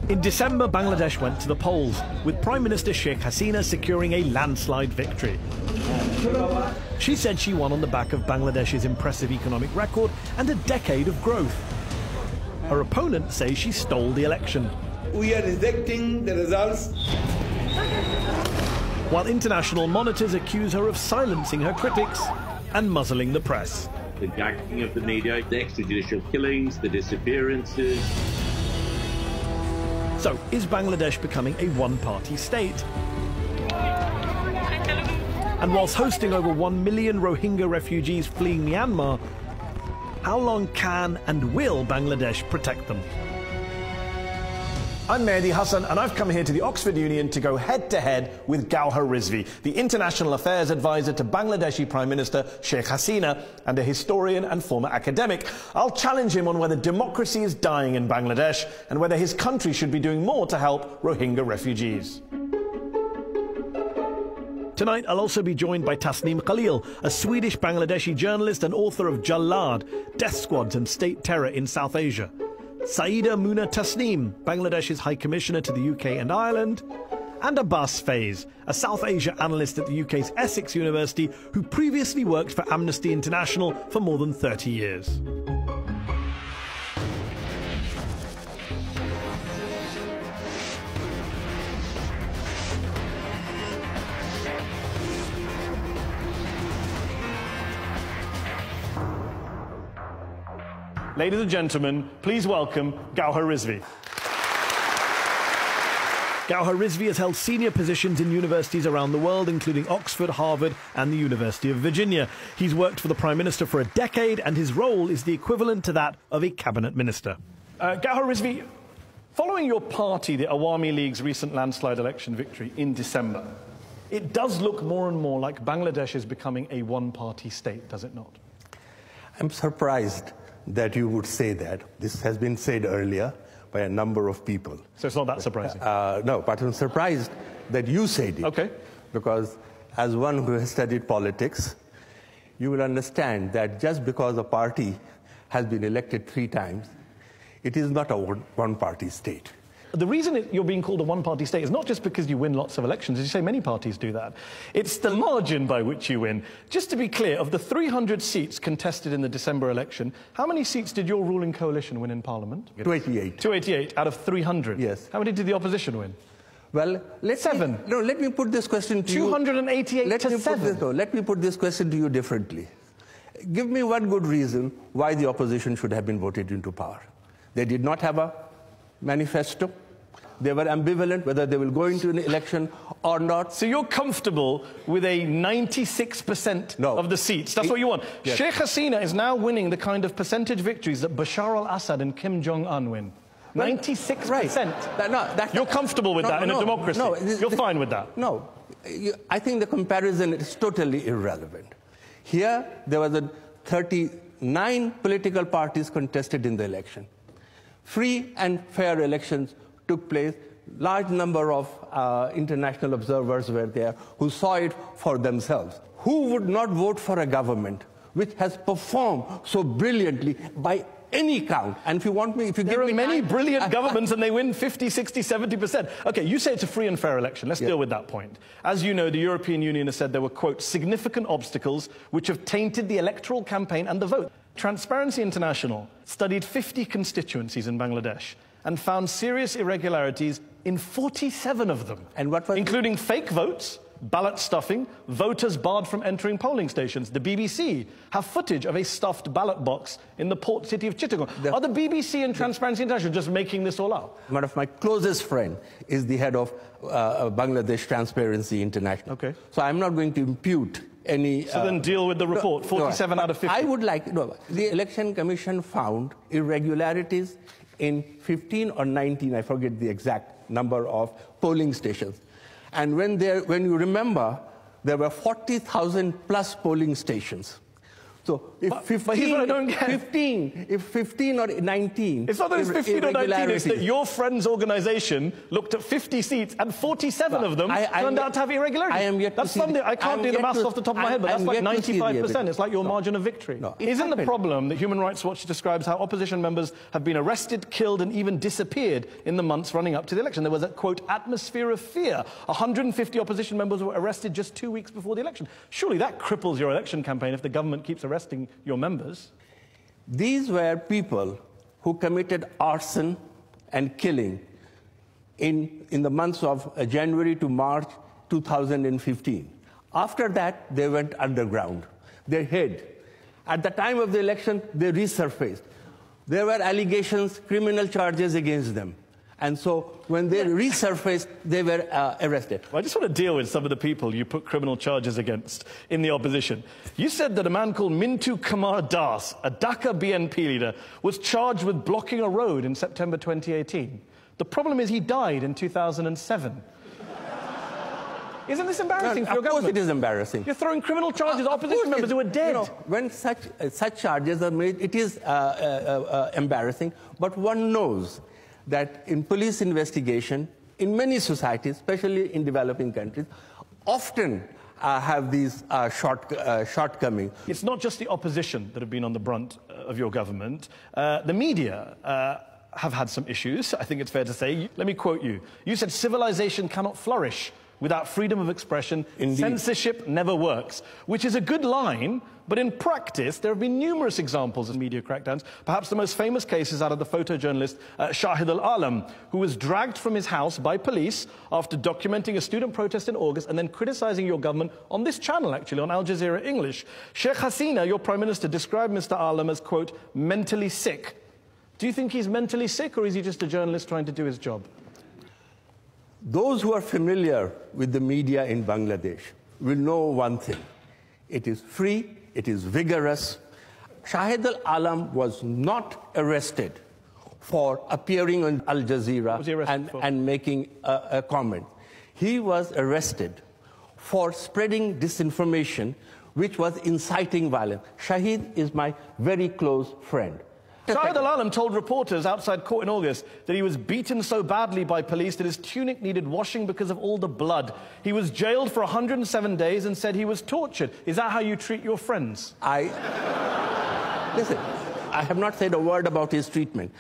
In December, Bangladesh went to the polls, with Prime Minister Sheikh Hasina securing a landslide victory. She said she won on the back of Bangladesh's impressive economic record and a decade of growth. Her opponents say she stole the election. We are rejecting the results. While international monitors accuse her of silencing her critics and muzzling the press. The gagging of the media, the extrajudicial killings, the disappearances. So, is Bangladesh becoming a one-party state? And whilst hosting over 1 million Rohingya refugees fleeing Myanmar, how long can and will Bangladesh protect them? I'm Mehdi Hassan, and I've come here to the Oxford Union to go head-to-head with ড.গওহর Rizvi, the International Affairs Advisor to Bangladeshi Prime Minister Sheikh Hasina and a historian and former academic. I'll challenge him on whether democracy is dying in Bangladesh and whether his country should be doing more to help Rohingya refugees. Tonight, I'll also be joined by Tasneem Khalil, a Swedish-Bangladeshi journalist and author of Jallad, Death Squads and State Terror in South Asia. Saida Muna Tasneem, Bangladesh's High Commissioner to the UK and Ireland, and Abbas Faiz, a South Asia analyst at the UK's Essex University who previously worked for Amnesty International for more than 30 years. Ladies and gentlemen, please welcome ড.গওহর Rizvi. ড.গওহর Rizvi has held senior positions in universities around the world, including Oxford, Harvard, and the University of Virginia. He's worked for the Prime Minister for a decade, and his role is the equivalent to that of a cabinet minister. ড.গওহর Rizvi, following your party, the Awami League's recent landslide election victory in December, it does look more and more like Bangladesh is becoming a one-party state, does it not? I'm surprised that you would say that. This has been said earlier by a number of people. So it's not that surprising? No, but I'm surprised that you said it. Okay. Because as one who has studied politics, you will understand that just because a party has been elected 3 times, it is not a one-party state. The reason you're being called a one-party state is not just because you win lots of elections, as you say, many parties do that. It's the margin by which you win. Just to be clear, of the 300 seats contested in the December election, how many seats did your ruling coalition win in Parliament? 288. 288 out of 300? Yes. How many did the opposition win? Well, let me put this question to you. 288 to 7? Let me put this question to you differently. Give me one good reason why the opposition should have been voted into power. They did not have a manifesto. They were ambivalent whether they will go into an election or not. So you're comfortable with a 96% of the seats? That's what you want? Yes. Sheikh Hasina is now winning the kind of percentage victories that Bashar al-Assad and Kim Jong-un win. 96%. Right. You're comfortable with that in a democracy? No, you're fine with that? No. I think the comparison is totally irrelevant. Here, there was 39 political parties contested in the election. Free and fair elections took place. Large number of international observers were there who saw it for themselves. Who would not vote for a government which has performed so brilliantly by any count? And if you want me, there are many brilliant governments and they win 50, 60, 70%. Okay, you say it's a free and fair election. Let's deal with that point. As you know, the European Union has said there were, quote, significant obstacles which have tainted the electoral campaign and the vote. Transparency International studied 50 constituencies in Bangladesh and found serious irregularities in 47 of them, including fake votes, ballot stuffing, voters barred from entering polling stations. The BBC have footage of a stuffed ballot box in the port city of Chittagong. Are the BBC and Transparency International just making this all up? One of my closest friends is the head of Bangladesh Transparency International. Okay. So I'm not going to impute any... So then deal with the report, 47 out of 50. I would like... No, the Election Commission found irregularities in 15 or 19, I forget the exact number of polling stations. And when you remember, there were 40,000 plus polling stations. So So if 15 or 19... It's not that it's 15 or 19, it's that your friend's organisation looked at 50 seats and 47 of them turned out to have irregularities. I can't do the maths off the top of my head, but that's like 95%. It's like your margin of victory. No, Isn't the problem that Human Rights Watch describes how opposition members have been arrested, killed and even disappeared in the months running up to the election? There was a, quote, atmosphere of fear. 150 opposition members were arrested just 2 weeks before the election. Surely that cripples your election campaign if the government keeps arresting your members. These were people who committed arson and killing in the months of January to March 2015. After that, they went underground. They hid. At the time of the election, they resurfaced. There were allegations, criminal charges against them. And so when they resurfaced, they were arrested. Well, I just want to deal with some of the people you put criminal charges against in the opposition. You said that a man called Mintu Kumar Das, a Dhaka BNP leader, was charged with blocking a road in September 2018. The problem is he died in 2007. Isn't this embarrassing for your government? Of course it is embarrassing. You're throwing criminal charges at opposition members who are dead. You know, when such charges are made, it is embarrassing. But one knows that in police investigation, in many societies, especially in developing countries, often have these shortcomings. It's not just the opposition that have been on the brunt of your government. The media have had some issues, I think it's fair to say. Let me quote you. You said civilization cannot flourish without freedom of expression. Indeed. Censorship never works, which is a good line, but in practice, there have been numerous examples of media crackdowns. Perhaps the most famous case is out of the photojournalist Shahid al-Alam, who was dragged from his house by police after documenting a student protest in August and then criticizing your government on this channel, actually, on Al Jazeera English. Sheikh Hasina, your prime minister, described Mr. Alam as, quote, mentally sick. Do you think he's mentally sick, or is he just a journalist trying to do his job? Those who are familiar with the media in Bangladesh will know one thing. It is free, it is vigorous. Shahid al-Alam was not arrested for appearing on Al Jazeera and making a comment. He was arrested for spreading disinformation, which was inciting violence. Shahid is my very close friend. Shahid al-Alam told reporters outside court in August that he was beaten so badly by police that his tunic needed washing because of all the blood. He was jailed for 107 days and said he was tortured. Is that how you treat your friends? Listen, I have not said a word about his treatment.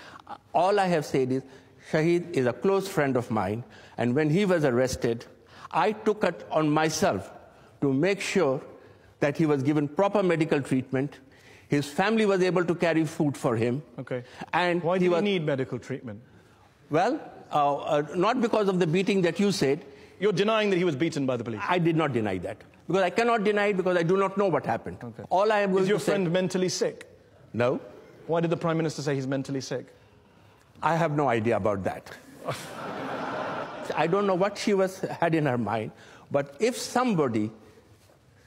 All I have said is Shahid is a close friend of mine, and when he was arrested, I took it on myself to make sure that he was given proper medical treatment. His family was able to carry food for him. Okay. And why did he need medical treatment? Well, not because of the beating that you said. You're denying that he was beaten by the police? I did not deny that. Because I cannot deny it because I do not know what happened. Okay. All I am going to say... Is your friend mentally sick? No. Why did the Prime Minister say he's mentally sick? I have no idea about that. I don't know what she had in her mind. But if somebody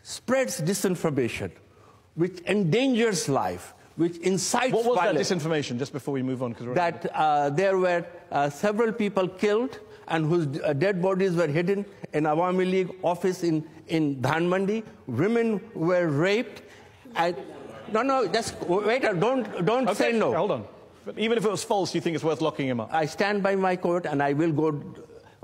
spreads disinformation, which endangers life, which incites violence... What was that disinformation, just before we move on? That there were several people killed and whose dead bodies were hidden in Awami League office in Dhanmandi. Women were raped. No, just wait, don't say no. Hold on. But even if it was false, you think it's worth locking him up? I stand by my court, and I will go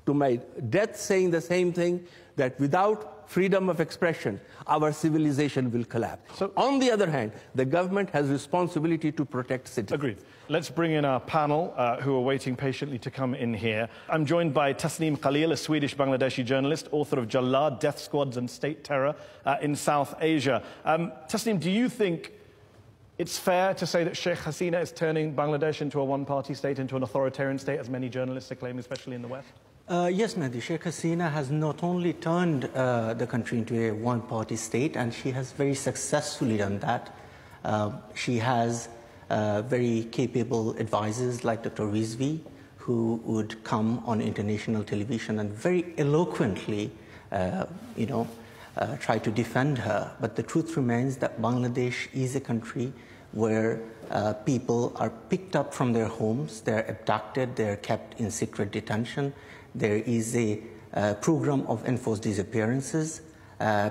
to my death saying the same thing, that without freedom of expression, our civilization will collapse. So, on the other hand, the government has responsibility to protect citizens. Agreed. Let's bring in our panel, who are waiting patiently to come in here. I'm joined by Tasneem Khalil, a Swedish-Bangladeshi journalist, author of Jallad, Death Squads and State Terror in South Asia. Tasneem, do you think it's fair to say that Sheikh Hasina is turning Bangladesh into a one-party state, into an authoritarian state, as many journalists are claiming, especially in the West? Yes, Mehdi. Sheikh Hasina has not only turned the country into a one-party state, and she has very successfully done that. She has very capable advisors like Dr. Rizvi, who would come on international television and very eloquently, try to defend her. But the truth remains that Bangladesh is a country where people are picked up from their homes, they're abducted, they're kept in secret detention. There is a program of enforced disappearances.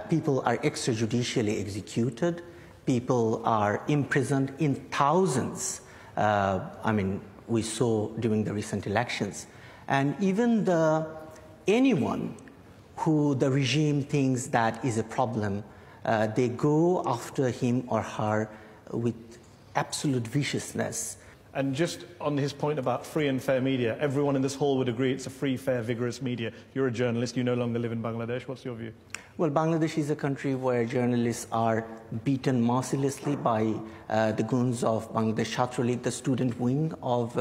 People are extrajudicially executed. people are imprisoned in thousands. I mean, we saw during the recent elections. And even anyone who the regime thinks that is a problem, they go after him or her with absolute viciousness. And just on his point about free and fair media, everyone in this hall would agree it's a free, fair, vigorous media. You're a journalist, you no longer live in Bangladesh. What's your view? Well, Bangladesh is a country where journalists are beaten mercilessly by the goons of Bangladesh Chhatra League, the student wing of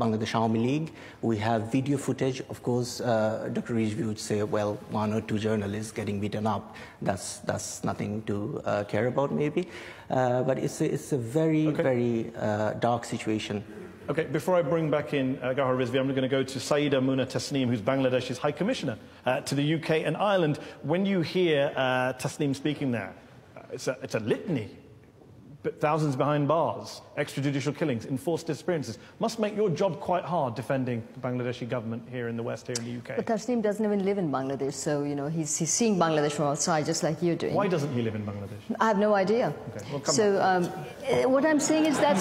Bangladesh Awami League. We have video footage. Of course, Dr. Rizvi would say, well, 1 or 2 journalists getting beaten up. That's nothing to care about, maybe. But it's a very, very dark situation. Okay, before I bring back in ড.গওহর Rizvi, I'm going to go to Saeeda Muna Tasneem, who's Bangladesh's High Commissioner to the UK and Ireland. When you hear Tasneem speaking there, it's a litany. But thousands behind bars, extrajudicial killings, enforced disappearances. Must make your job quite hard defending the Bangladeshi government here in the West, here in the UK. But Tasneem doesn't even live in Bangladesh, so, you know, he's seeing Bangladesh from outside, just like you're doing. Why doesn't he live in Bangladesh? I have no idea. Okay, well, come so what I'm saying is that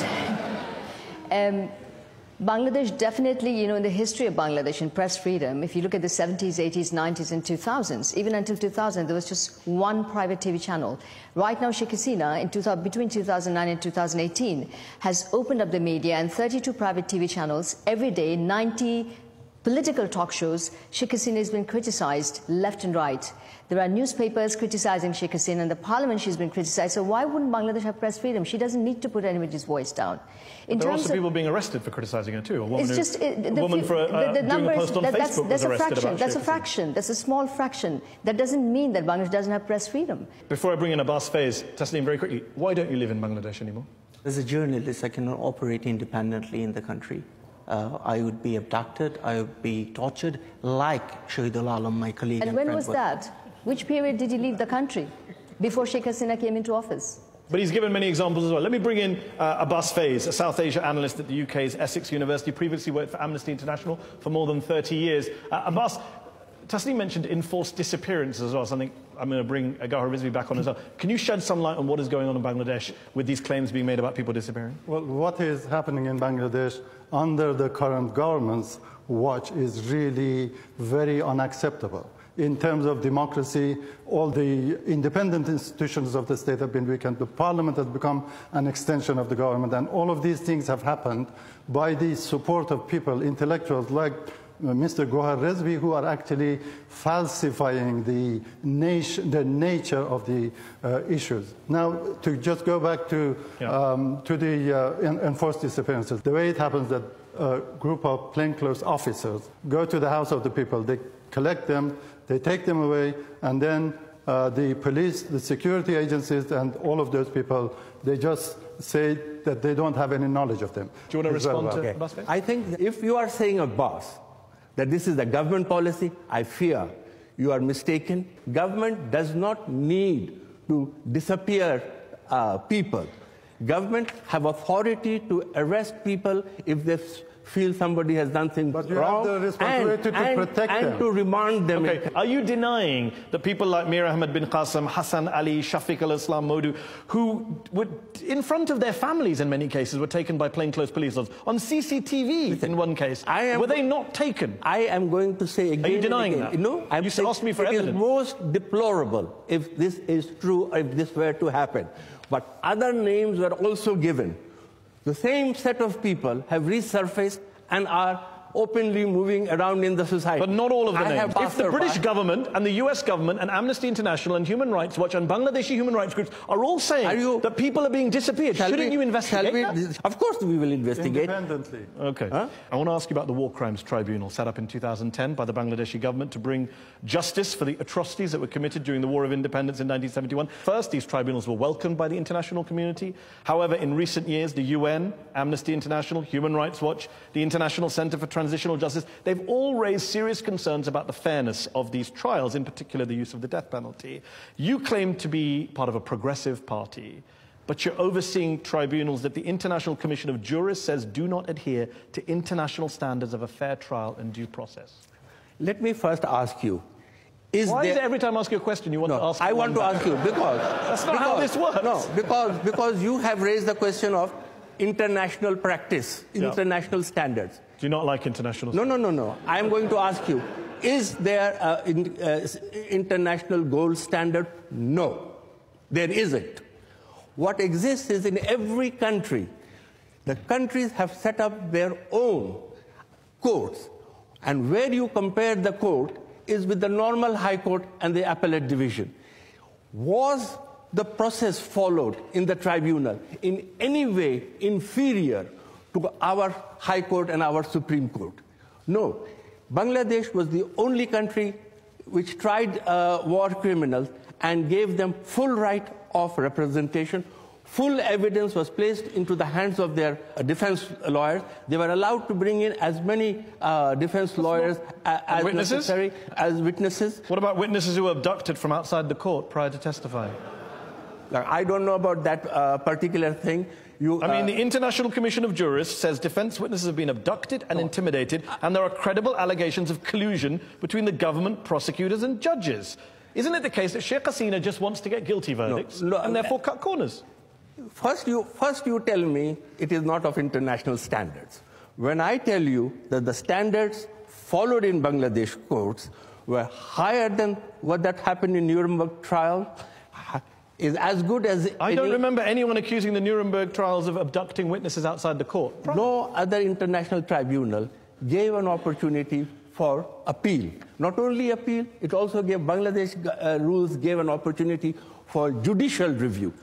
Bangladesh definitely, you know, in the history of Bangladesh in press freedom, if you look at the 70s, 80s, 90s and 2000s, even until 2000, there was just one private TV channel. Right now, Sheikh Hasina, between 2009 and 2018, has opened up the media and 32 private TV channels every day, 90 political talk shows. Sheikh Hasina has been criticized left and right. There are newspapers criticizing Sheikh Hasina, and the parliament she's been criticized. So why wouldn't Bangladesh have press freedom? She doesn't need to put anybody's voice down. There are also people being arrested for criticizing her too. A woman, doing a post on Facebook was arrested about That's a fraction. That's a small fraction. That doesn't mean that Bangladesh doesn't have press freedom. Before I bring in Abbas Faiz, Tasneem, very quickly, why don't you live in Bangladesh anymore? As a journalist, I cannot operate independently in the country. I would be abducted, I would be tortured, like Shahidul Alam, my colleague. And when was that? Which period did he leave the country? Before Sheikh Hasina came into office? But he's given many examples as well. Let me bring in Abbas Faiz, a South Asia analyst at the UK's Essex University, previously worked for Amnesty International for more than 30 years. Abbas, Tasneem mentioned enforced disappearances as well, something I'm going to bring ড.গওহর Rizvi back on as well. Can you shed some light on what is going on in Bangladesh with these claims being made about people disappearing? Well, what is happening in Bangladesh under the current government's watch is really very unacceptable. In terms of democracy, all the independent institutions of the state have been weakened. The parliament has become an extension of the government. And all of these things have happened by the support of people, intellectuals like Mr. ড.গওহর Rizvi, who are actually falsifying the nature of the issues. Now, to just go back to the enforced disappearances, the way it happens that a group of plainclothes officers go to the house of the people, they collect them, they take them away, and then the police, the security agencies, and all of those people, they just say that they don't have any knowledge of them. Do you want to respond to Abbas Faiz? I think if you are saying, Abbas, that this is the government policy, I fear you are mistaken. Government does not need to disappear people. Government have authority to arrest people if they feel somebody has done things but you wrong, have the responsibility to protect them. and to remand them. Okay. Are you denying that people like Mir Ahmed bin Qasim, Hassan Ali, Shafiq al-Islam Modu, who would, in front of their families in many cases, were taken by plainclothes police officers on CCTV in one case? Were they not taken? I am going to say again. Are you denying that? No, you asked me for evidence. It is most deplorable if this is true, or if this were to happen. But other names were also given. The same set of people have resurfaced and are openly moving around in the society. But not all of the names. If the British government and the US government and Amnesty International and Human Rights Watch and Bangladeshi human rights groups are all saying that people are being disappeared, shouldn't you investigate that? Of course we will investigate. Independently. Okay. I want to ask you about the War Crimes Tribunal set up in 2010 by the Bangladeshi government to bring justice for the atrocities that were committed during the War of Independence in 1971. First, these tribunals were welcomed by the international community. However, in recent years, the UN, Amnesty International, Human Rights Watch, the International Center for Transitional Justice, they've all raised serious concerns about the fairness of these trials, in particular the use of the death penalty. You claim to be part of a progressive party, but you're overseeing tribunals that the International Commission of Jurists says do not adhere to international standards of a fair trial and due process. Let me first ask you, Why is it every time I ask you a question you want to ask? I want to ask you because that's not how this works. No, because you have raised the question of international practice, international standards. Do you not like international standards? No. I am going to ask you, is there an international gold standard? No, there isn't. What exists is in every country, the countries have set up their own courts. And where you compare the court is with the normal high court and the appellate division. Was the process followed in the tribunal in any way inferior to our high court and our Supreme Court? No. Bangladesh was the only country which tried war criminals and gave them full right of representation. Full evidence was placed into the hands of their defense lawyers. They were allowed to bring in as many defense lawyers as necessary as witnesses. What about witnesses who were abducted from outside the court prior to testifying? I don't know about that particular thing. The International Commission of Jurists says defense witnesses have been abducted and intimidated, and there are credible allegations of collusion between the government, prosecutors, and judges. Isn't it the case that Sheikh Hasina just wants to get guilty verdicts and therefore cut corners? First you tell me it is not of international standards. When I tell you that the standards followed in Bangladesh courts were higher than what that happened in Nuremberg trial, is as good as... I don't remember anyone accusing the Nuremberg trials of abducting witnesses outside the court. No other international tribunal gave an opportunity for appeal. Not only appeal, it also gave Bangladesh rules gave an opportunity for judicial review.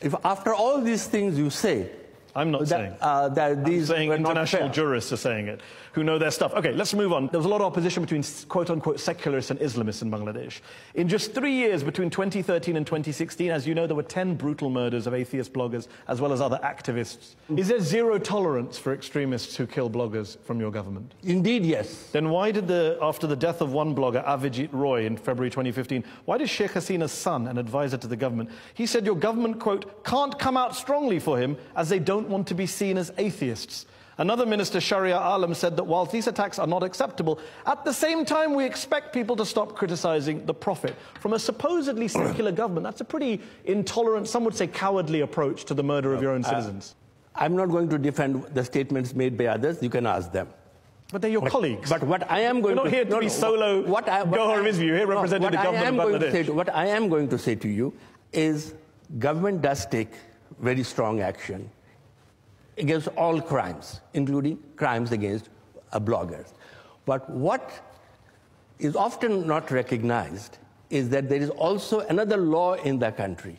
If after all these things you say... I'm not saying. That these I'm saying were international not fair. jurists are saying it, who know their stuff. Okay, let's move on. There was a lot of opposition between quote-unquote secularists and Islamists in Bangladesh. In just 3 years, between 2013 and 2016, as you know, there were 10 brutal murders of atheist bloggers, as well as other activists. Is there zero tolerance for extremists who kill bloggers from your government? Indeed, yes. Then why did after the death of one blogger, Avijit Roy, in February 2015, why did Sheikh Hasina's son, an advisor to the government, he said your government, quote, can't come out strongly for him as they don't want to be seen as atheists. Another minister, Sharia Alam, said that while these attacks are not acceptable, at the same time we expect people to stop criticizing the Prophet. From a supposedly secular government, that's a pretty intolerant, some would say cowardly approach to the murder of your own citizens. I'm not going to defend the statements made by others. You can ask them. But they're your colleagues. But what I am going You're not here to be solo ড.গওহর Rizvi. You're here representing the government of Bangladesh. What I am going to say to you is government does take very strong action against all crimes, including crimes against bloggers. But what is often not recognized is that there is also another law in the country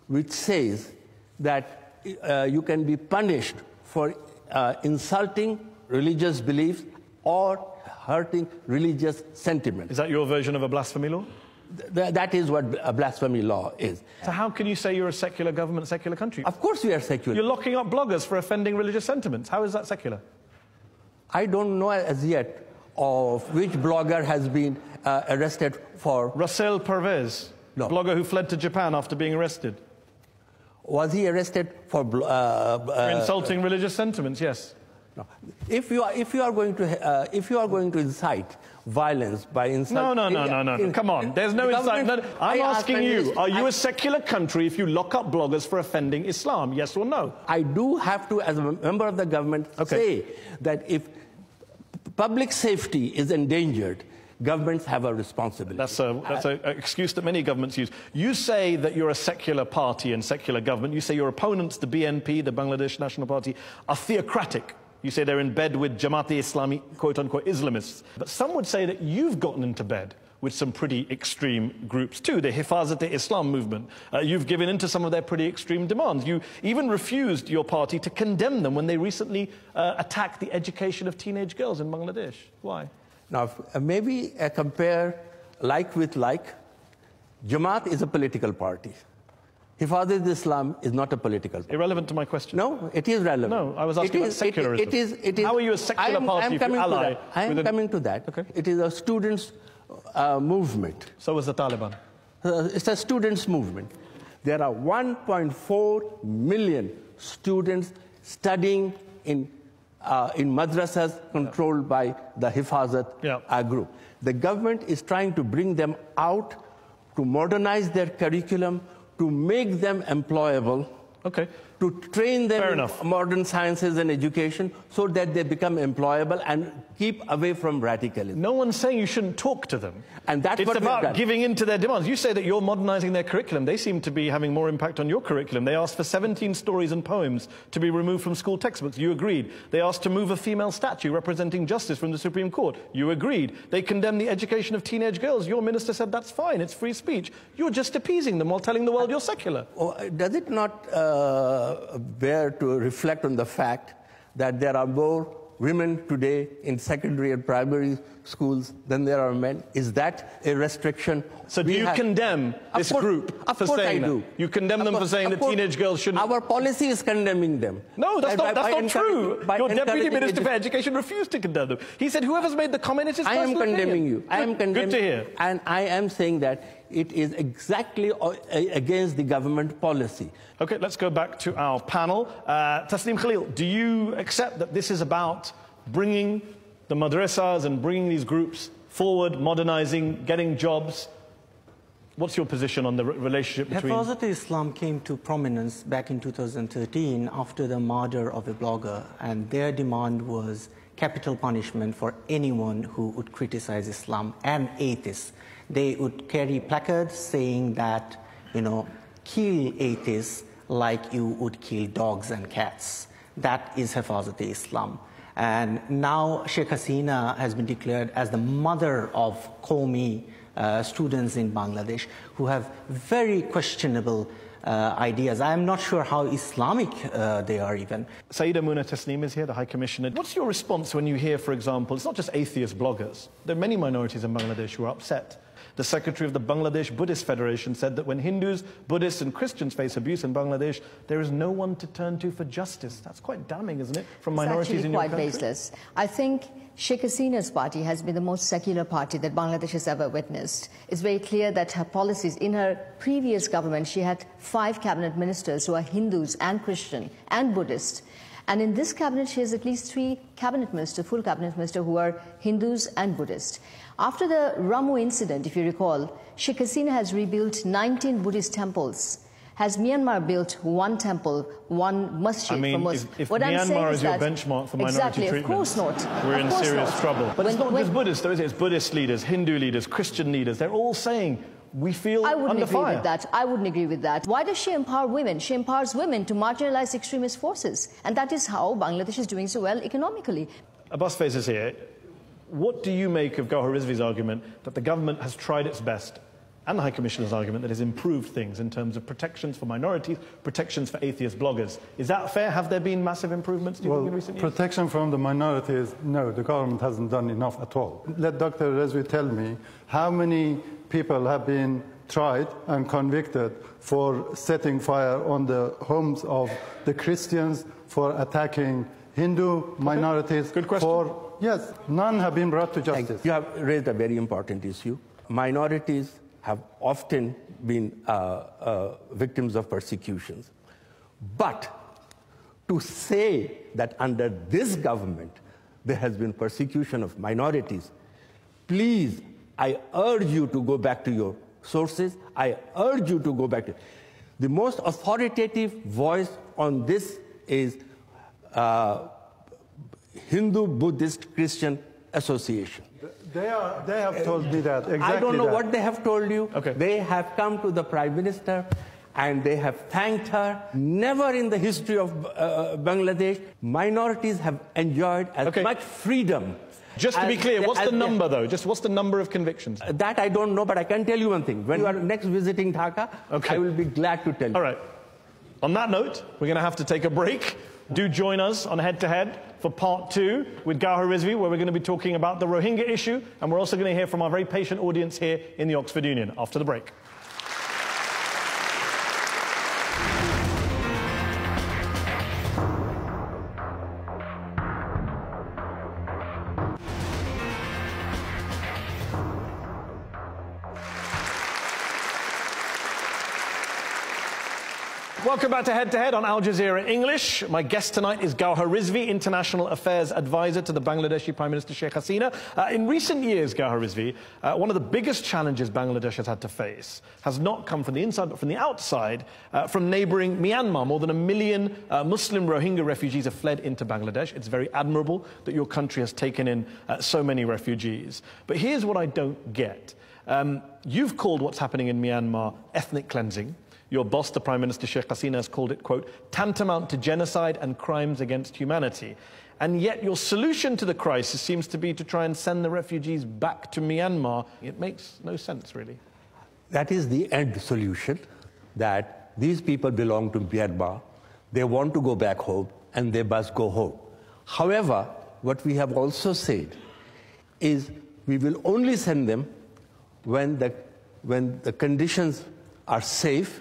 which says that you can be punished for insulting religious beliefs or hurting religious sentiments. Is that your version of a blasphemy law? That is what a blasphemy law is. So how can you say you're a secular government, secular country? Of course we are secular. You're locking up bloggers for offending religious sentiments. How is that secular? I don't know as yet of which blogger has been arrested for... Russell Pervez, the blogger who fled to Japan after being arrested. Was he arrested for insulting religious sentiments? Yes. No. If you are going to incite violence by inciting... No. Come on. There's no incitement. I'm asking you, are you a secular country if you lock up bloggers for offending Islam? Yes or no? I do have to, as a member of the government, say that if public safety is endangered, governments have a responsibility. That's an excuse that many governments use. You say that you're a secular party and secular government. You say your opponents, the BNP, the Bangladesh National Party, are theocratic. You say they're in bed with Jamaat-e-Islami, quote-unquote, Islamists. But some would say that you've gotten into bed with some pretty extreme groups too, the Hifazat-e-Islam movement. You've given in to some of their pretty extreme demands. You even refused your party to condemn them when they recently attacked the education of teenage girls in Bangladesh. Why? Now, maybe compare like with like. Jamaat is a political party. Hifazat-e-Islam is not a political party. Irrelevant to my question. No, it is relevant. No, I was asking about secularism. It is. How are you a secular party if you ally? I am coming to that. Okay. It is a students' movement. So was the Taliban. It's a students' movement. There are 1.4 million students studying in in madrasas controlled by the Hifazat group. The government is trying to bring them out, to modernize their curriculum, to make them employable, to train them in modern sciences and education so that they become employable and keep away from radicalism. No one's saying you shouldn't talk to them. And that's it's what about giving in to their demands. You say that you're modernizing their curriculum. They seem to be having more impact on your curriculum. They asked for 17 stories and poems to be removed from school textbooks. You agreed. They asked to move a female statue representing justice from the Supreme Court. You agreed. They condemned the education of teenage girls. Your minister said that's fine. It's free speech. You're just appeasing them while telling the world you're secular. Does it not bear to reflect on the fact that there are more women today in secondary and primary schools than there are men? Is that a restriction? So do you condemn this group for saying that? You condemn them for saying that teenage girls shouldn't... Our policy is condemning them. No, that's not true. Your Deputy Minister for Education refused to condemn them. He said whoever's made the comment is his personal opinion. I am condemning you. I am condemning. Good to hear. And I am saying that it is exactly against the government policy. Okay, let's go back to our panel. Tasneem Khalil, do you accept that this is about bringing the madrasas and bringing these groups forward, modernizing, getting jobs? What's your position on the relationship between... Hifazat Islam came to prominence back in 2013 after the murder of a blogger, and their demand was capital punishment for anyone who would criticize Islam and atheists. They would carry placards saying that, kill atheists like you would kill dogs and cats. That is Hifazat Islam. And now Sheikh Hasina has been declared as the mother of Qawmi students in Bangladesh who have very questionable ideas. I am not sure how Islamic they are even. Sayyida Muna Tasneem is here, the High Commissioner. What's your response when you hear, for example, it's not just atheist bloggers. There are many minorities in Bangladesh who are upset. The secretary of the Bangladesh Buddhist Federation said that when Hindus, Buddhists and Christians face abuse in Bangladesh, there is no one to turn to for justice. That's quite damning, isn't it, from minorities in your country? It's actually quite baseless. I think Sheikh Hasina's party has been the most secular party that Bangladesh has ever witnessed. It's very clear that her policies, in her previous government, she had 5 cabinet ministers who are Hindus and Christian and Buddhist. And in this cabinet, she has at least 3 cabinet ministers, full cabinet ministers, who are Hindus and Buddhist. After the Ramu incident, if you recall, Sheikh Hasina has rebuilt 19 Buddhist temples. Has Myanmar built 1 temple, 1 masjid? I mean, if Myanmar is your benchmark for minority treatment, of course not. We're in serious trouble. But it's not just Buddhists, though, is it? It's Buddhist leaders, Hindu leaders, Christian leaders. They're all saying, we feel under fire. I wouldn't agree with that. I wouldn't agree with that. Why does she empower women? She empowers women to marginalize extremist forces. And that is how Bangladesh is doing so well economically. Abbas Faiz is here. What do you make of Gawhar Rizvi's argument that the government has tried its best, and the High Commissioner's argument that has improved things in terms of protections for minorities, protections for atheist bloggers? Is that fair? Have there been massive improvements, do you think, in recent years? Protection from the minorities, no, the government hasn't done enough at all. Let Dr. Rizvi tell me how many people have been tried and convicted for setting fire on the homes of the Christians, for attacking Hindu minorities. Good question. Yes, none have been brought to justice. You have raised a very important issue. Minorities have often been victims of persecutions. But to say that under this government there has been persecution of minorities, please, I urge you to go back to your sources. I urge you to go back to... The most authoritative voice on this is Hindu, Buddhist, Christian Association. They have told me that, exactly. I don't know what they have told you. Okay. They have come to the Prime Minister and they have thanked her. Never in the history of Bangladesh, minorities have enjoyed as much freedom. Just to be clear, what's the number, though? Just what's the number of convictions? That I don't know, but I can tell you one thing. When you are next visiting Dhaka, I will be glad to tell you. All right. On that note, we're going to have to take a break. Do join us on Head to Head for part 2 with Gawhar Rizvi, where we're going to be talking about the Rohingya issue, and we're also going to hear from our very patient audience here in the Oxford Union after the break. Welcome back to Head on Al Jazeera English. My guest tonight is ড.গওহর Rizvi, International Affairs Advisor to the Bangladeshi Prime Minister Sheikh Hasina. In recent years, ড.গওহর Rizvi, one of the biggest challenges Bangladesh has had to face has not come from the inside but from the outside, from neighbouring Myanmar. More than 1 million Muslim Rohingya refugees have fled into Bangladesh. It's very admirable that your country has taken in so many refugees. But here's what I don't get. You've called what's happening in Myanmar ethnic cleansing. Your boss, the Prime Minister Sheikh Hasina, has called it, quote, tantamount to genocide and crimes against humanity. And yet your solution to the crisis seems to be to try and send the refugees back to Myanmar. It makes no sense, really. That is the end solution, that these people belong to Myanmar, they want to go back home, and they must go home. However, what we have also said is we will only send them when the conditions are safe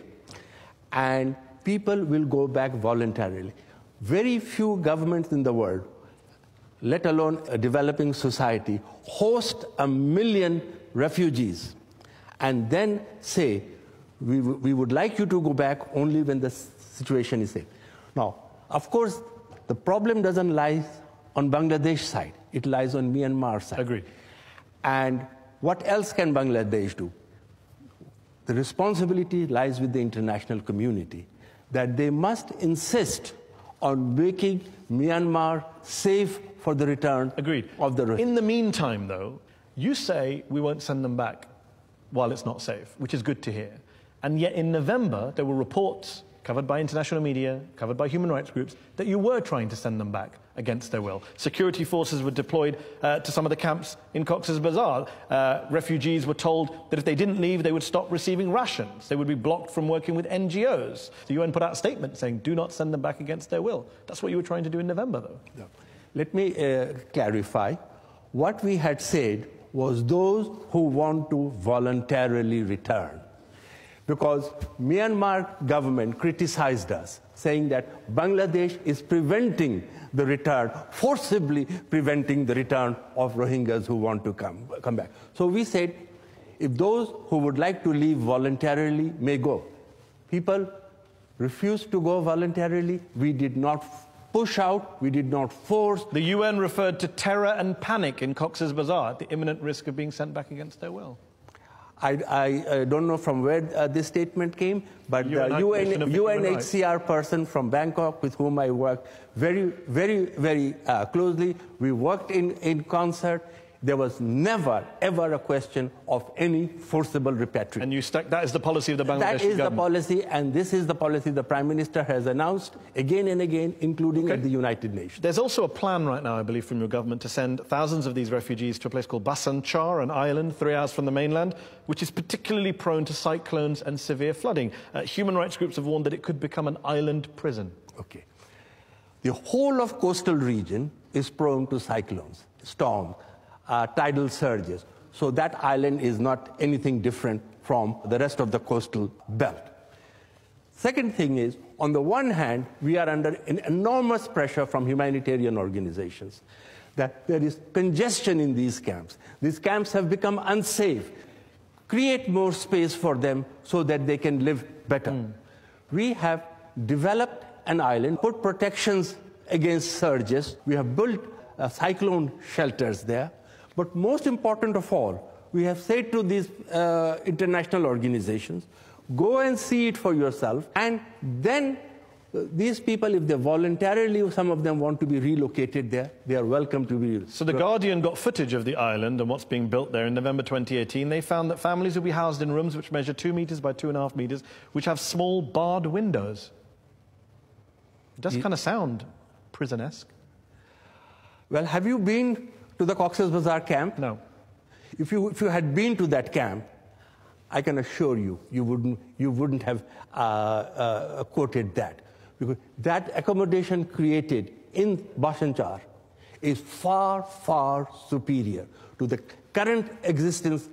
and people will go back voluntarily. Very few governments in the world, let alone a developing society, host 1 million refugees and then say, we would like you to go back only when the situation is safe. Now, of course, the problem doesn't lie on Bangladesh side. It lies on Myanmar side. Agreed. And what else can Bangladesh do? The responsibility lies with the international community, that they must insist on making Myanmar safe for the return Agreed. of the In the meantime, though, you say we won't send them back while it's not safe, which is good to hear. And yet in November, there were reports covered by international media, covered by human rights groups, that you were trying to send them back against their will. Security forces were deployed to some of the camps in Cox's Bazar. Refugees were told that if they didn't leave, they would stop receiving rations. They would be blocked from working with NGOs. The UN put out a statement saying, do not send them back against their will. That's what you were trying to do in November, though. No. Let me clarify. What we had said was those who want to voluntarily return. Because Myanmar government criticized us, saying that Bangladesh is preventing the return, forcibly preventing the return of Rohingyas who want to come back. So we said, if those who would like to leave voluntarily may go. People refused to go voluntarily. We did not push out, we did not force. The UN referred to terror and panic in Cox's Bazar at the imminent risk of being sent back against their will. I don't know from where this statement came, but the UNHCR person from Bangkok with whom I worked very closely, we worked in concert. There was never, ever a question of any forcible repatriation. And you stuck, that is the policy of the Bangladeshi government? That is the policy, and this is the policy the Prime Minister has announced again and again, including at the United Nations. There's also a plan right now, I believe, from your government to send thousands of these refugees to a place called Bhasan Char, an island 3 hours from the mainland, which is particularly prone to cyclones and severe flooding. Human rights groups have warned that it could become an island prison. Okay. The whole of coastal region is prone to cyclones, storms, tidal surges. So that island is not anything different from the rest of the coastal belt. Second thing is, on the one hand, we are under an enormous pressure from humanitarian organizations, that there is congestion in these camps. These camps have become unsafe. Create more space for them so that they can live better. We have developed an island, put protections against surges. We have built cyclone shelters there. But most important of all, we have said to these international organizations, go and see it for yourself, and then these people, if they voluntarily, some of them want to be relocated there, they are welcome to be relocated. So The Guardian got footage of the island and what's being built there in November 2018. They found that families will be housed in rooms which measure 2 meters by 2.5 meters, which have small barred windows. It does kind of sound prison-esque. Well, have you been to the Cox's Bazar camp? No. If you had been to that camp, I can assure you, you wouldn't have quoted that. Because that accommodation created in Bhasan Char is far, far superior to the current existence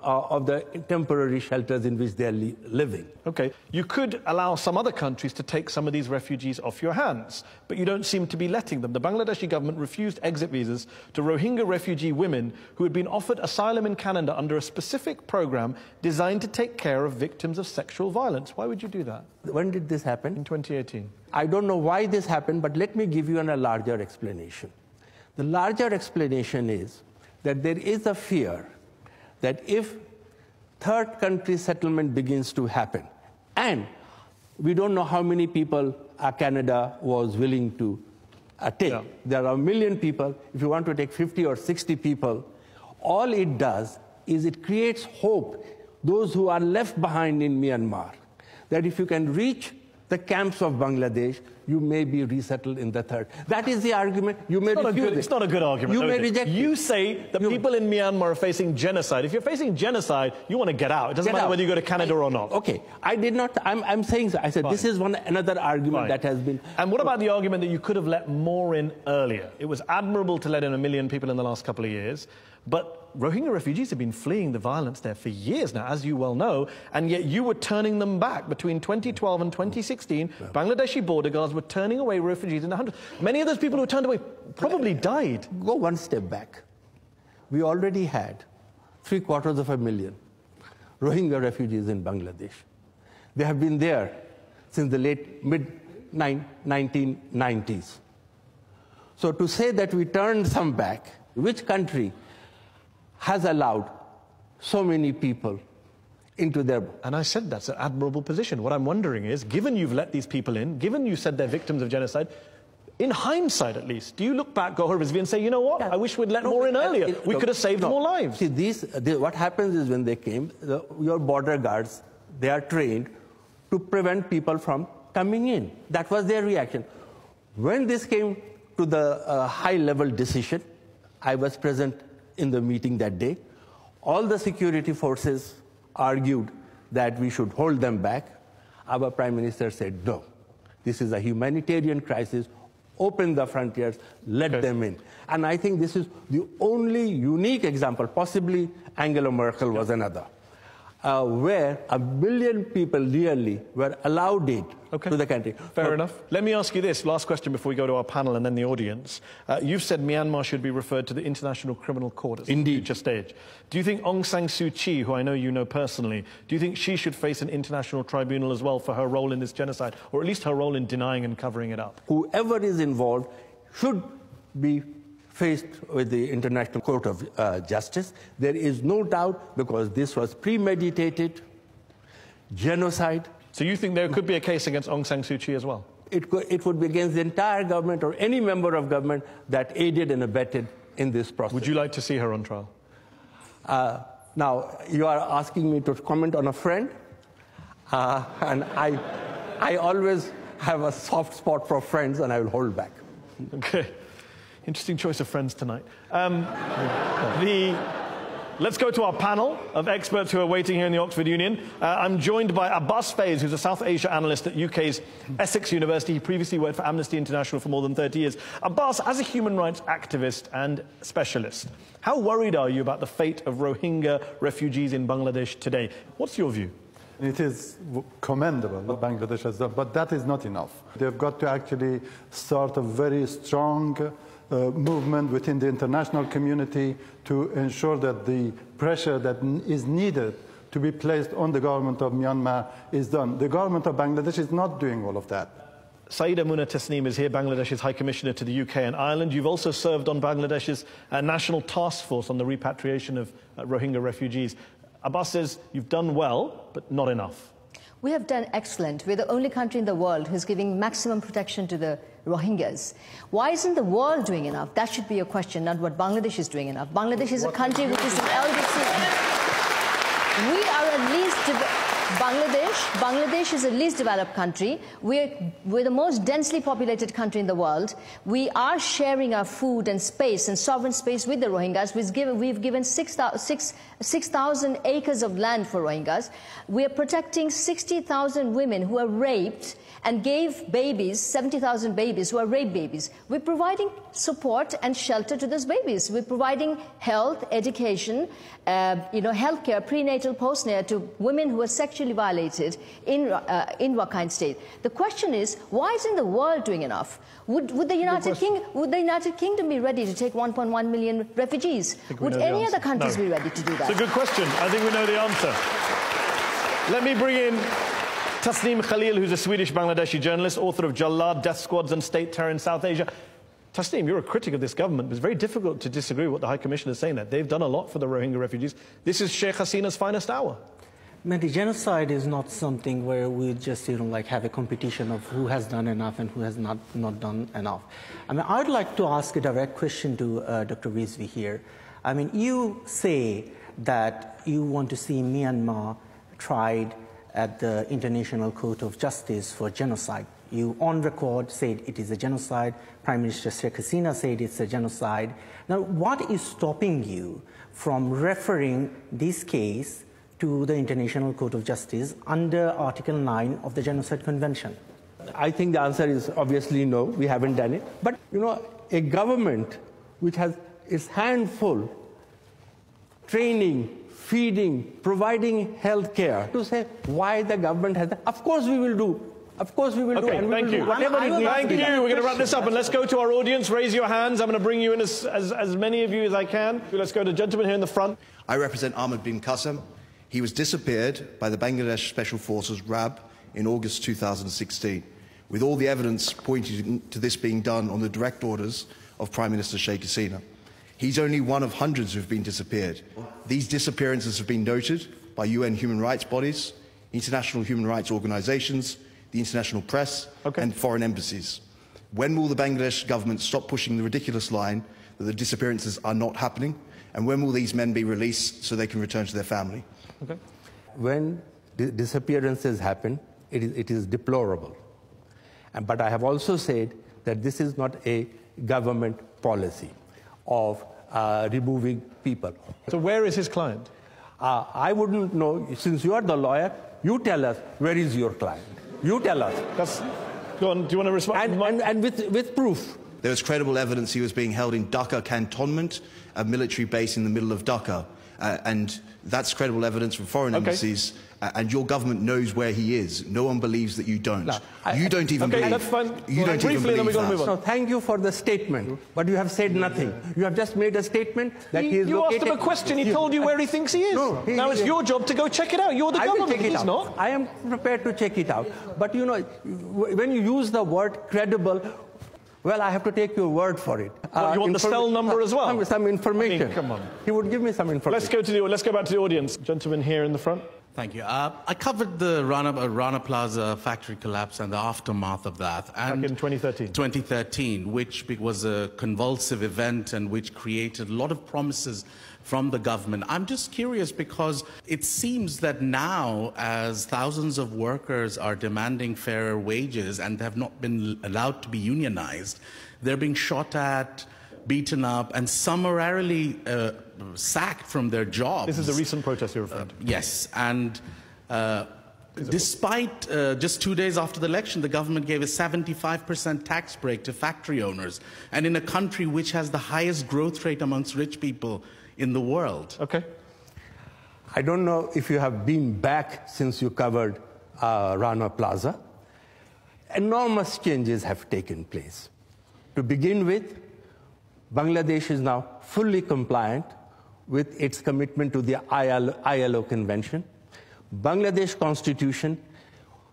of the temporary shelters in which they are living. Okay, you could allow some other countries to take some of these refugees off your hands, but you don't seem to be letting them. The Bangladeshi government refused exit visas to Rohingya refugee women who had been offered asylum in Canada under a specific program designed to take care of victims of sexual violence. Why would you do that? When did this happen? In 2018. I don't know why this happened, but let me give you a larger explanation. The larger explanation is that there is a fear that if third country settlement begins to happen, and we don't know how many people Canada was willing to take. Yeah. There are 1 million people. If you want to take 50 or 60 people, all it does is it creates hope, those who are left behind in Myanmar, that if you can reach the camps of Bangladesh, you may be resettled in the third. That is the argument. You may refuse it. It's not a good argument. You may reject it. You say that people in Myanmar are facing genocide. If you're facing genocide, you want to get out. It doesn't matter whether you go to Canada or not. Okay, I did not. I'm saying so. I said this is another argument that has been. And what about the argument that you could have let more in earlier? It was admirable to let in 1 million people in the last couple of years, but Rohingya refugees have been fleeing the violence there for years now, as you well know, and yet you were turning them back. Between 2012 and 2016, Bangladeshi border guards were turning away refugees in the hundreds. Many of those people who turned away probably died. Go one step back. We already had 750,000 Rohingya refugees in Bangladesh. They have been there since the mid-1990s. So to say that we turned some back, which country has allowed so many people into their... And I said that's an admirable position. What I'm wondering is, given you've let these people in, given you said they're victims of genocide, in hindsight at least, do you look back, ড.গওহর Rizvi, and say, you know what, I wish we'd let more in earlier. We could have saved more lives. See, what happens is when they came, your border guards, they are trained to prevent people from coming in. That was their reaction. When this came to the high-level decision, I was present in the meeting that day. All the security forces argued that we should hold them back. Our Prime Minister said, no, this is a humanitarian crisis. Open the frontiers, let them in. And I think this is the only unique example, possibly Angela Merkel was another, where 1 billion people nearly were allowed in to the country. Fair enough. Let me ask you this, last question before we go to our panel and then the audience. You've said Myanmar should be referred to the International Criminal Court at some future stage. Do you think Aung San Suu Kyi, who I know you know personally, do you think she should face an international tribunal as well for her role in this genocide, or at least her role in denying and covering it up? Whoever is involved should be faced with the International Court of Justice. There is no doubt, because this was premeditated genocide. So you think there could be a case against Aung San Suu Kyi as well? It would be against the entire government or any member of government that aided and abetted in this process. Would you like to see her on trial? Now, you are asking me to comment on a friend, and I always have a soft spot for friends, and I will hold back. Okay. Interesting choice of friends tonight. Let's go to our panel of experts who are waiting here in the Oxford Union. I'm joined by Abbas Faiz, who's a South Asia analyst at UK's Essex University. He previously worked for Amnesty International for more than 30 years. Abbas, as a human rights activist and specialist, how worried are you about the fate of Rohingya refugees in Bangladesh today? What's your view? It is commendable what Bangladesh has done, but that is not enough. They've got to actually start a very strong movement within the international community to ensure that the pressure that is needed to be placed on the government of Myanmar is done. The government of Bangladesh is not doing all of that. Saida Muna Tasneem is here, Bangladesh's High Commissioner to the UK and Ireland. You've also served on Bangladesh's National Task Force on the repatriation of Rohingya refugees. Abbas says you've done well, but not enough. We have done excellent. We're the only country in the world who's giving maximum protection to the Rohingyas. Why isn't the world doing enough? That should be your question, not what Bangladesh is doing enough. Bangladesh is a country which is an LDC. We are at least Bangladesh is the least developed country. We're the most densely populated country in the world. We are sharing our food and space and sovereign space with the Rohingyas. We've given 6,000 acres of land for Rohingyas. We are protecting 60,000 women who are raped and gave babies, 70,000 babies who are rape babies. We're providing support and shelter to those babies. We're providing health, education, healthcare, prenatal, postnatal to women who are sexually violated in Rakhine State. The question is, why isn't the world doing enough? Would the United Kingdom be ready to take 1.1 million refugees? Would any other countries be ready to do that? It's a good question. I think we know the answer. Let me bring in Tasneem Khalil, who's a Swedish-Bangladeshi journalist, author of Jallad, Death Squads and State Terror in South Asia. Tasneem, you're a critic of this government, but it's very difficult to disagree with what the High Commissioner is saying there. They've done a lot for the Rohingya refugees. This is Sheikh Hasina's finest hour. But the genocide is not something where we just, have a competition of who has done enough and who has not done enough. I mean, I'd like to ask a direct question to Dr. Rizvi here. I mean, you say that you want to see Myanmar tried at the International Court of Justice for genocide. You, on record, said it is a genocide. Prime Minister Sheikh Hasina said it's a genocide. Now, what is stopping you from referring this case to the International Court of Justice under Article 9 of the Genocide Convention? I think the answer is obviously no, we haven't done it. But, a government which has its hand full, training, feeding, providing health care, to say why the government has... Of course we will do. Of course we will do. And thank you. Whatever it needs Thank to you. be done. We're going to wrap this up and let's go to our audience. Raise your hands. I'm going to bring you in as many of you as I can. Let's go to the gentleman here in the front. I represent Ahmed bin Qasim. He was disappeared by the Bangladesh Special Forces RAB in August 2016, with all the evidence pointing to this being done on the direct orders of Prime Minister Sheikh Hasina. He's only one of hundreds who have been disappeared. These disappearances have been noted by UN human rights bodies, international human rights organisations, the international press and foreign embassies. When will the Bangladesh government stop pushing the ridiculous line that the disappearances are not happening? And when will these men be released so they can return to their family? When disappearances happen, it is deplorable. But I have also said that this is not a government policy of removing people. So where is his client? I wouldn't know. Since you are the lawyer, you tell us, where is your client? You tell us. Go on, do you want to respond? And with proof. There was credible evidence he was being held in Dhaka cantonment, a military base in the middle of Dhaka. And that's credible evidence from foreign embassies. And your government knows where he is. No one believes that you don't. You don't even believe. That's fine. You don't even believe that. So thank you for the statement, but you have said nothing. You have just made a statement that he is You located... asked him a question, he told you where he thinks he is. No, now it's your job to go check it out. You're the government, he's not. I am prepared to check it out. But when you use the word credible, well, I have to take your word for it. You want the cell number as well? Some information. I mean, come on. He would give me some information. Let's go back to the audience. Gentleman here in the front. Thank you. I covered the Rana Plaza factory collapse and the aftermath of that. And back in 2013. 2013, which was a convulsive event and which created a lot of promises from the government. I'm just curious because it seems that now, as thousands of workers are demanding fairer wages and have not been allowed to be unionized, they're being shot at, beaten up, and summarily sacked from their jobs. This is a recent protest you're referring to. Yes, and despite just 2 days after the election, the government gave a 75% tax break to factory owners, and in a country which has the highest growth rate amongst rich people in the world. Okay. I don't know if you have been back since you covered Rana Plaza. Enormous changes have taken place. To begin with, Bangladesh is now fully compliant with its commitment to the ILO Convention. Bangladesh Constitution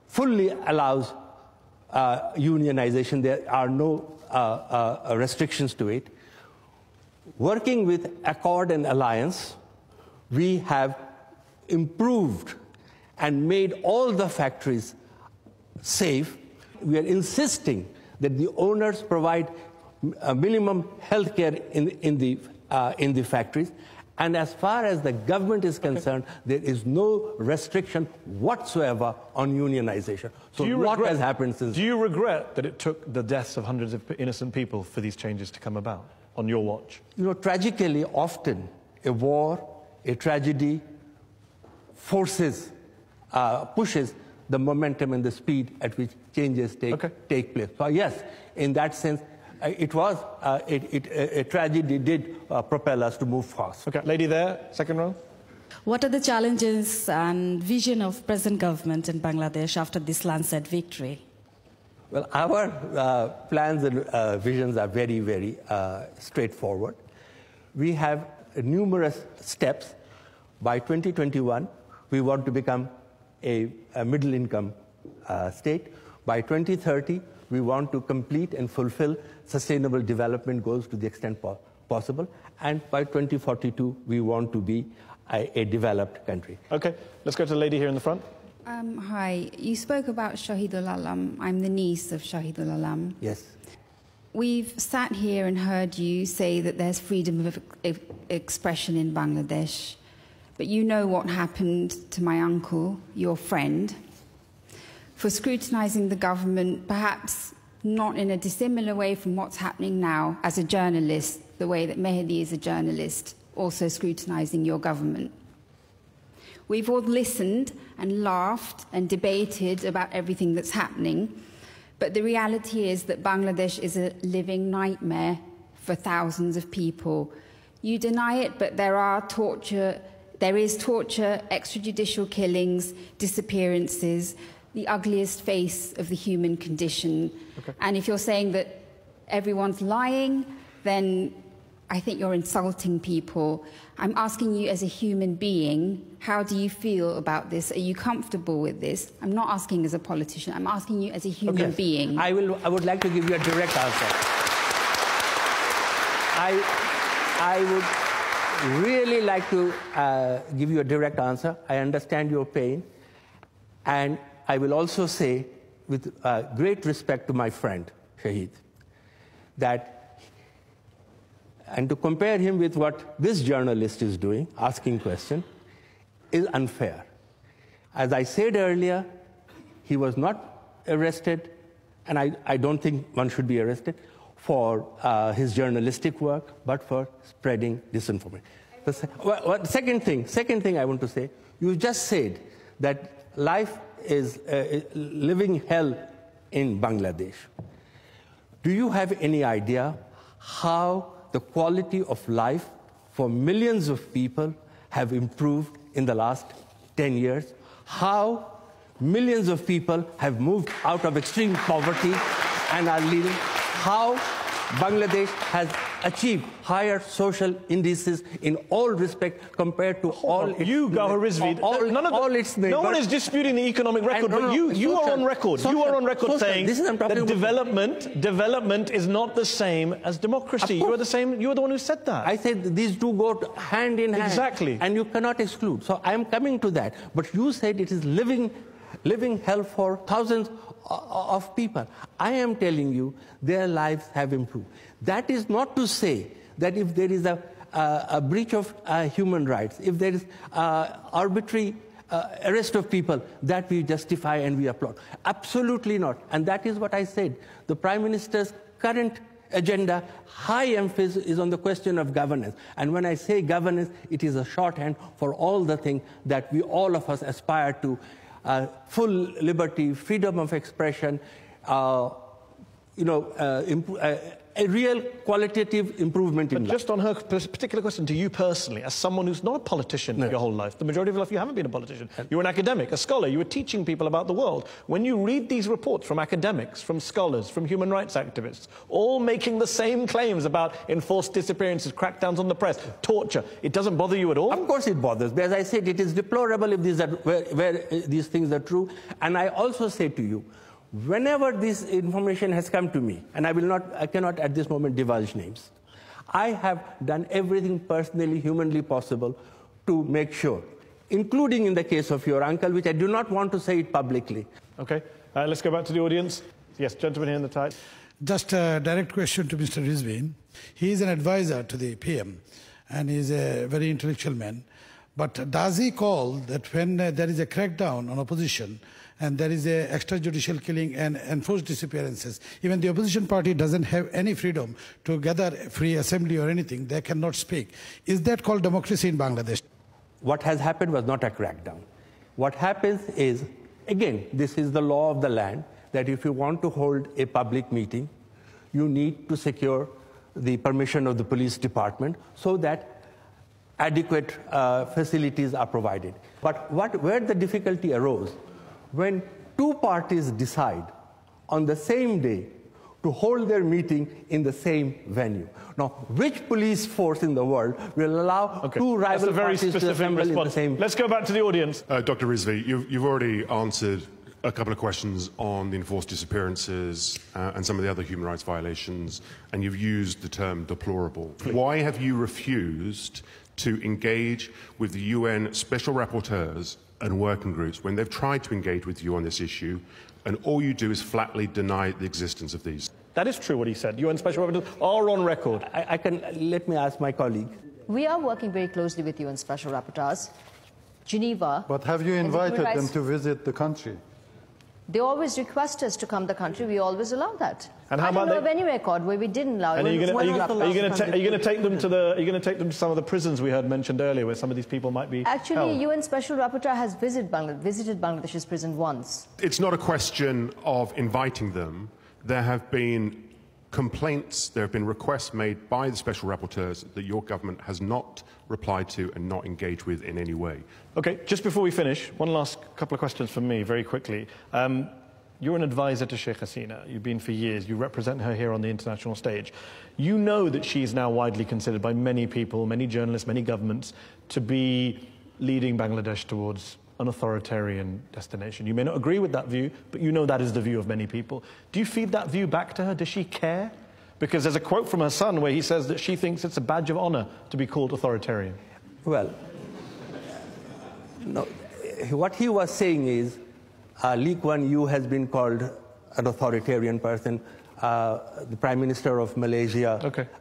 fully allows unionization. There are no restrictions to it. Working with Accord and Alliance, we have improved and made all the factories safe. We are insisting that the owners provide minimum health care in the factories, And as far as the government is concerned, there is no restriction whatsoever on unionization. So what has happened since... Do you regret that it took the deaths of hundreds of innocent people for these changes to come about on your watch? You know, tragically, often a war, a tragedy pushes the momentum and the speed at which changes take place. So yes, in that sense, a tragedy did propel us to move fast. Okay, lady there, second row. What are the challenges and vision of present government in Bangladesh after this landslide victory? Well, our plans and visions are very, very straightforward. We have numerous steps. By 2021, we want to become a middle-income state. By 2030, we want to complete and fulfill sustainable development goals to the extent possible. And by 2042, we want to be a developed country. Okay, let's go to the lady here in the front. Hi, you spoke about Shahidul Alam. I'm the niece of Shahidul Alam. Yes. We've sat here and heard you say that there's freedom of expression in Bangladesh. But you know what happened to my uncle, your friend, for scrutinizing the government, perhaps not in a dissimilar way from what's happening now as a journalist, the way that Mehdi is a journalist, also scrutinizing your government. We've all listened and laughed and debated about everything that's happening, but the reality is that Bangladesh is a living nightmare for thousands of people. You deny it, but there is torture, extrajudicial killings, disappearances, the ugliest face of the human condition. Okay. And if you're saying that everyone's lying, then I think you're insulting people. I'm asking you as a human being, how do you feel about this? Are you comfortable with this? I'm not asking as a politician, I'm asking you as a human being. I would like to give you a direct answer. I would really like to give you a direct answer. I understand your pain. And I will also say, with great respect to my friend, Shahid, that, and to compare him with what this journalist is doing, asking questions, is unfair. As I said earlier, he was not arrested, and I don't think one should be arrested for his journalistic work, but for spreading disinformation. Second thing I want to say, you just said that life is living hell in Bangladesh. Do you have any idea how the quality of life for millions of people have improved in the last 10 years? How millions of people have moved out of extreme poverty and are living? How Bangladesh has achieved higher social indices in all respect compared to all its neighbors. No one is disputing the economic record, but you are on record. You are on record saying that development is not the same as democracy. You are the same. You are the one who said that. I said these two go hand in hand. Exactly. And you cannot exclude. So I am coming to that. But you said it is living hell for thousands of people. I am telling you, their lives have improved. That is not to say that if there is a breach of human rights, if there is arbitrary arrest of people, that we justify and we applaud. Absolutely not. And that is what I said. The Prime Minister's current agenda, high emphasis is on the question of governance. And when I say governance, it is a shorthand for all the things that all of us aspire to. Full liberty, freedom of expression, a real qualitative improvement in life. Just on her particular question to you personally, as someone who's not a politician your whole life, the majority of your life you haven't been a politician. You're an academic, a scholar, you were teaching people about the world. When you read these reports from academics, from scholars, from human rights activists, all making the same claims about enforced disappearances, crackdowns on the press, torture, it doesn't bother you at all? Of course it bothers me. As I said, it is deplorable if where these things are true. And I also say to you, whenever this information has come to me, and I cannot at this moment divulge names, I have done everything personally, humanly possible to make sure, including in the case of your uncle, which I do not want to say it publicly. Okay, let's go back to the audience. Yes, gentleman here in the tie. Just a direct question to Mr. Rizvi. He is an advisor to the PM. and he's a very intellectual man. But does he call that when there is a crackdown on opposition and there is a extrajudicial killing and enforced disappearances, even the opposition party doesn't have any freedom to gather free assembly or anything, they cannot speak. Is that called democracy in Bangladesh? What has happened was not a crackdown. What happens is, again, this is the law of the land, that if you want to hold a public meeting, you need to secure the permission of the police department so that adequate facilities are provided. But where the difficulty arose, when two parties decide on the same day to hold their meeting in the same venue. Now, which police force in the world will allow two rival parties to assemble in the same... Let's go back to the audience. Dr. Rizvi, you've already answered a couple of questions on the enforced disappearances and some of the other human rights violations, and you've used the term deplorable. Why have you refused to engage with the UN special rapporteurs and working groups when they've tried to engage with you on this issue, and all you do is flatly deny the existence of these? That is true what he said. UN special rapporteurs are on record. Let me ask my colleague. We are working very closely with UN special rapporteurs. Geneva. But have you invited them to visit the country? They always request us to come to the country. We always allow that. And how I don't about know of any record where we didn't allow it. And are you going to take them to some of the prisons we heard mentioned earlier, where some of these people might be Actually, held? UN Special Rapporteur has visited Bangladesh's prison once. It's not a question of inviting them. There have been complaints, there have been requests made by the special rapporteurs that your government has not replied to and not engaged with in any way. Okay, just before we finish, one last couple of questions from me, very quickly. You're an advisor to Sheikh Hasina. You've been for years. You represent her here on the international stage. You know that she's now widely considered by many people, many journalists, many governments, to be leading Bangladesh towards an authoritarian destination. You may not agree with that view, but you know that is the view of many people. Do you feed that view back to her? Does she care? Because there's a quote from her son where he says that she thinks it's a badge of honor to be called authoritarian. Well, no, what he was saying is, Lee Kuan Yew has been called an authoritarian person. The Prime Minister of Malaysia,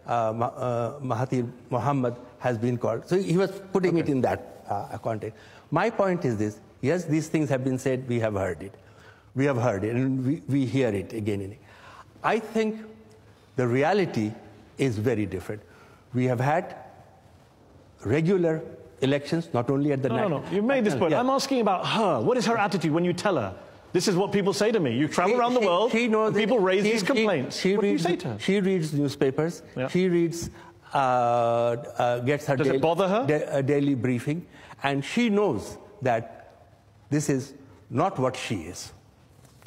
Mahathir Mohamad, has been called. So he was putting it in that context. My point is this: yes, these things have been said. We have heard it. We have heard it, and we hear it again and again. I think the reality is very different. We have had regular elections, not only at the No, you made this point. I'm asking about her. What is her attitude when you tell her? This is what people say to me. You travel around the world, and people raise these complaints. What do you say to her? She reads newspapers. Yeah. She reads, gets her Does it bother her? Daily briefing, and she knows that this is not what she is.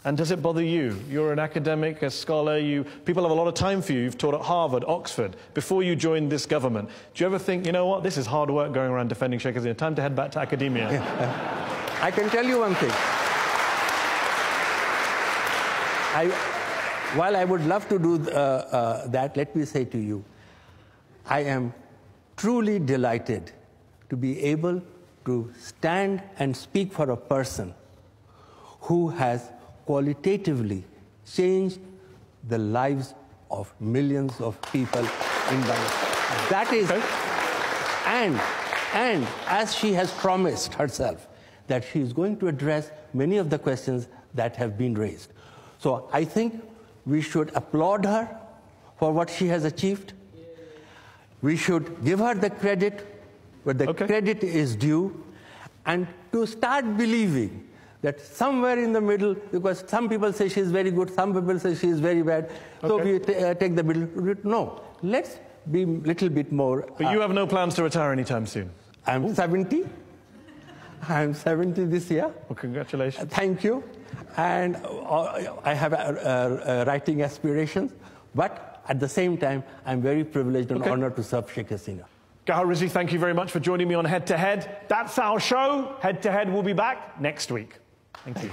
And does it bother you? You're an academic, a scholar, people have a lot of time for you. You've taught at Harvard, Oxford, before you joined this government. Do you ever think, you know what, this is hard work going around defending Sheikh Hasina, time to head back to academia? Yeah. I can tell you one thing. While I would love to do that, let me say to you, I am truly delighted to be able to stand and speak for a person who has qualitatively changed the lives of millions of people in Bangladesh. That is, and as she has promised herself, that she is going to address many of the questions that have been raised. So I think we should applaud her for what she has achieved. We should give her the credit where the credit is due, and to start believing that somewhere in the middle, because some people say she is very good, some people say she is very bad, so we take the middle. No, let's be a little bit more... But you have no plans to retire anytime soon? I'm 70. I'm 70 this year. Well, congratulations. Thank you. And I have writing aspirations, but at the same time, I'm very privileged and honored to serve Sheikh Hasina. ড.গওহর Rizvi, thank you very much for joining me on Head to Head. That's our show. Head to Head will be back next week. Thank you.